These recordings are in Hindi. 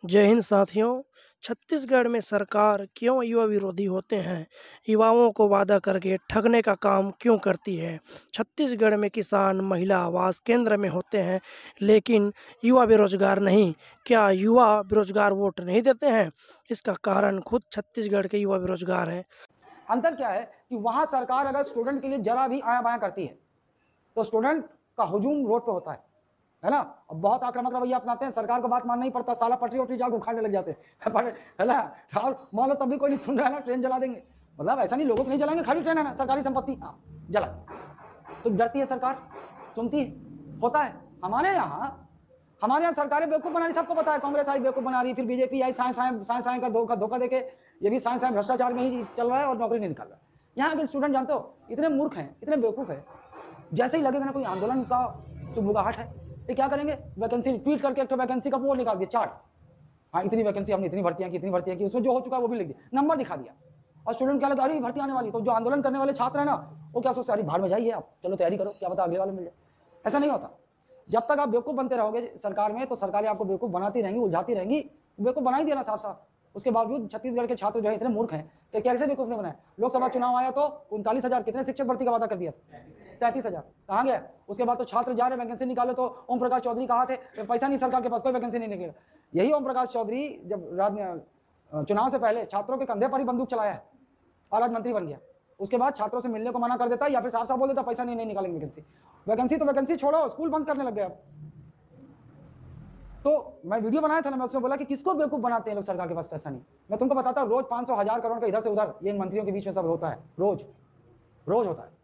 जय हिंद साथियों। छत्तीसगढ़ में सरकार क्यों युवा विरोधी होते हैं? युवाओं को वादा करके ठगने का काम क्यों करती है? छत्तीसगढ़ में किसान महिला आवास केंद्र में होते हैं, लेकिन युवा बेरोजगार नहीं। क्या युवा बेरोजगार वोट नहीं देते हैं? इसका कारण खुद छत्तीसगढ़ के युवा बेरोजगार हैं। अंतर क्या है कि वहां सरकार अगर स्टूडेंट के लिए जरा भी आया बाया करती है तो स्टूडेंट का हुजूम रोड पे होता है ना। अब बहुत आक्रामक रवैया अपनाते हैं, सरकार को बात मानना ही पड़ता है, साला पटरी वटरी जाकर उखाड़ने लग जाते हैं है ना। और मान लो तभी कोई नहीं सुन रहा है ना, ट्रेन जला देंगे। मतलब ऐसा नहीं, लोगों को नहीं जलाएंगे, खाली ट्रेन है ना, सरकारी संपत्ति जला। तो डरती है सरकार, सुनती है, होता है। हमारे यहाँ सरकारें बेवकूफ बना रही, सबको पता है। कांग्रेस आई बेवकूफ बना रही, फिर बीजेपी आई साए का धोखा देके ये भी साए भ्रष्टाचार में ही चल रहा है और नौकरी नहीं निकाल रहा है। यहाँ के स्टूडेंट जानते हो इतने मूर्ख हैं, इतने बेवकूफ है, जैसे ही लगेगा ना कोई आंदोलन का सुबुगाहट है, ये क्या करेंगे, वैकेंसी ट्वीट करके एक तो वैकेंसी का वो निकाल दिया चार्ट। हाँ इतनी वैकेंसी, हमने इतनी भर्तियां की, उसमें जो हो चुका है वो भी लिख दिया, नंबर दिखा दिया। और स्टूडेंट क्या लगा, अरे भर्ती आने वाली। तो जो आंदोलन करने वाले छात्र है ना, वो क्या सोचते, अरे भाड़ में जाइए आप, चलो तैयारी करो, क्या पता अगले वाले मिल जाए। ऐसा नहीं होता। जब तक आप बेवकूफ बनते रहोगे सरकार में, तो सरकारें आपको बेवकूफ बनाती रहेंगी, उलझाती रहेंगी। बेवकूफ बना ही दिया ना साफ साफ। उसके बावजूद छत्तीसगढ़ के छात्र जो है इतने मूर्ख हैं कि कैसे बेवकूफ नहीं बनाए। लोकसभा चुनाव आया तो 39,000 कितने शिक्षक भर्ती का वादा कर दिया, 33,000 कहाँ गया। उसके बाद तो छात्र जा रहे वैकेंसी निकाले, तो ओम प्रकाश चौधरी कहा थे पैसा नहीं सरकार के पास, कोई वैकेंसी नहीं निकलेगा। यही ओम प्रकाश चौधरी जब चुनाव से पहले छात्रों के कंधे पर ही बंदूक चलाया है और आज मंत्री बन गया। उसके बाद छात्रों से मिलने को मना कर देता, या फिर साफ साफ बोल देता पैसा नहीं निकालेंगे वैकेंसी तो वैकेंसी छोड़ो, स्कूल बंद करने लग गया। तो मैं वीडियो बनाया था ना, मैं उसमें बोला कि किसको बेवकूफ बनाते हैं लोग, सरकार के पास पैसा नहीं। मैं तुमको बताता हूँ, रोज 500,000 करोड़ का इधर से उधर ये मंत्रियों के बीच में सब होता है, रोज होता है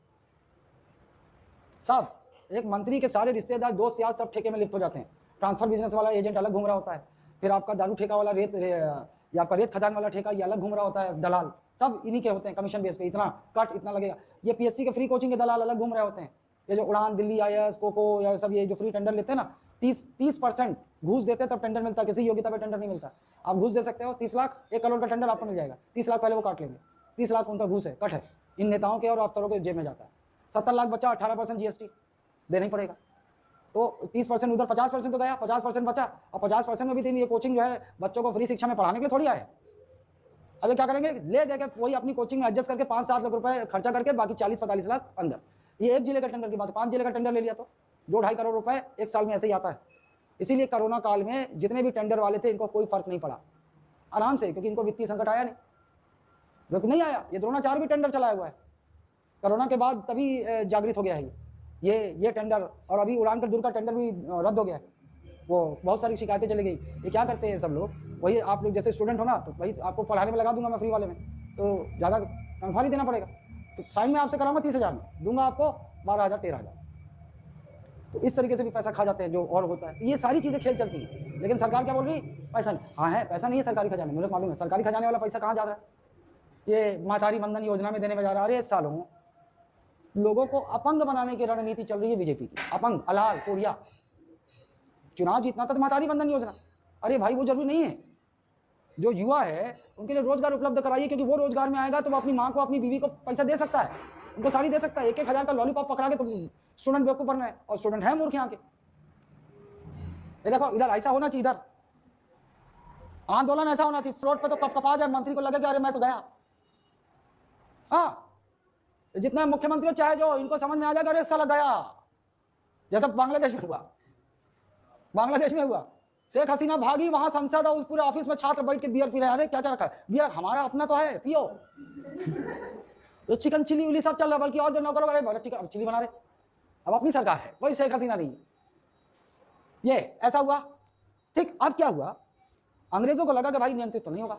सब। एक मंत्री के सारे रिश्तेदार दोस्त यार सब ठेके में लिप्त हो जाते हैं। ट्रांसफर बिजनेस वाला एजेंट अलग घूम रहा होता है, फिर आपका दारू ठेका वाला या आपका रेत खदान वाला ठेका ये अलग घूम रहा होता है, दलाल सब इन्हीं के होते हैं। कमीशन बेस पे इतना कट इतना लगेगा। ये पीएससी के फ्री कोचिंग के दलाल अलग घूम रहे होते हैं। ये जो उड़ान, दिल्ली IAS, कोको या सब ये जो फ्री टेंडर लेते हैं ना, 30% घूस देते हैं तब टेंडर मिलता है, किसी योग्यता पे टेंडर नहीं मिलता। आप घूस दे सकते हो 30 लाख, 1 करोड़ का टेंडर आपको मिल जाएगा, 30 लाख पहले वो काट लेंगे। 30 लाख उनका घूस है, कट है, इन नेताओं के और अफसरों के जेब में जाता है। 70 लाख बचा, 18% GST देना ही पड़ेगा। तो 30% उधर, 50% तो गया, 50% बचा। और 50% में भी ये कोचिंग जो है बच्चों को फ्री शिक्षा में पढ़ाने के लिए थोड़ी आए। अब क्या करेंगे, ले देके वही अपनी कोचिंग में एडजस्ट करके 5-7 लाख रुपए खर्चा करके बाकी 40-45 लाख अंदर। ये एक जिले का टेंडर की बात है, 5 जिले का टेंडर ले लिया तो 2-2.5 करोड़ रुपए एक साल में ऐसे ही आता है। इसीलिए कोरोना काल में जितने भी टेंडर वाले थे इनको कोई फर्क नहीं पड़ा, आराम से, क्योंकि इनको वित्तीय संकट आया नहीं आया। ये द्रोणाचार्य भी टेंडर चलाया हुआ है, कोरोना के बाद तभी जागृत हो गया है ये टेंडर। और अभी उड़ान का दूर का टेंडर भी रद्द हो गया है, वो बहुत सारी शिकायतें चली गई। ये क्या करते हैं सब लोग, वही आप लोग जैसे स्टूडेंट हो ना, तो वही आपको पढ़ाने में लगा दूंगा मैं फ्री वाले में, तो ज़्यादा तनख्वाह नहीं देना पड़ेगा। तो साइन में आपसे कराऊंगा 30,000 में, दूंगा आपको 12,000 13,000। तो इस तरीके से भी पैसा खा जाते हैं जो और होता है। ये सारी चीज़ें खेल चलती है, लेकिन सरकार क्या बोल रही, पैसा नहीं। हाँ है, पैसा नहीं है सरकारी खजाने, मुझे मालूम है। सरकारी खजाने वाला पैसा कहाँ जा रहा है, ये मातारी वंदन योजना में देने में जा रहा है। अरे सालों लोगों को अपंग बनाने की रणनीति चल रही है बीजेपी की। अपंग, अलाल, कोरिया, चुनाव जीतना था तो मातारी वंदन योजना। अरे भाई वो जरूरी नहीं है। जो युवा है उनके लिए रोजगार उपलब्ध कराइए, क्योंकि वो रोजगार में आएगा तो वो अपनी माँ को, अपनी बीवी को पैसा दे सकता है, उनको साड़ी दे सकता है। 1-1 हज़ार का लॉलीपॉप पकड़ा के तो स्टूडेंट बेवकूफ बन रहे हैं, और स्टूडेंट है मूर्ख यहाँ के। देखो इधर ऐसा होना चाहिए, इधर आंदोलन ऐसा होना चाहिए, रोड पे तो कपकपा जाए, मंत्री को लगे कि अरे मैं तो गया। हाँ जितना मुख्यमंत्री चाहे जो, इनको समझ में आ जाएगा अरे साला गया। जैसा बांग्लादेश में हुआ, शेख हसीना भागी, वहां संसद और उस पूरे ऑफिस में छात्र बैठ के बियर पी रहे हैं। अरे क्या क्या रखा है बियर, हमारा अपना तो है, पियो। तो चिकन चिली उली सब चल रहा है, बल्कि और जो नौकरों वाले चिकन चिली बना रहे। अब अपनी सरकार है, कोई शेख हसीना नहीं। ये ऐसा हुआ ठीक। अब क्या हुआ, अंग्रेजों को लगा कि भाई नियंत्रित तो नहीं होगा।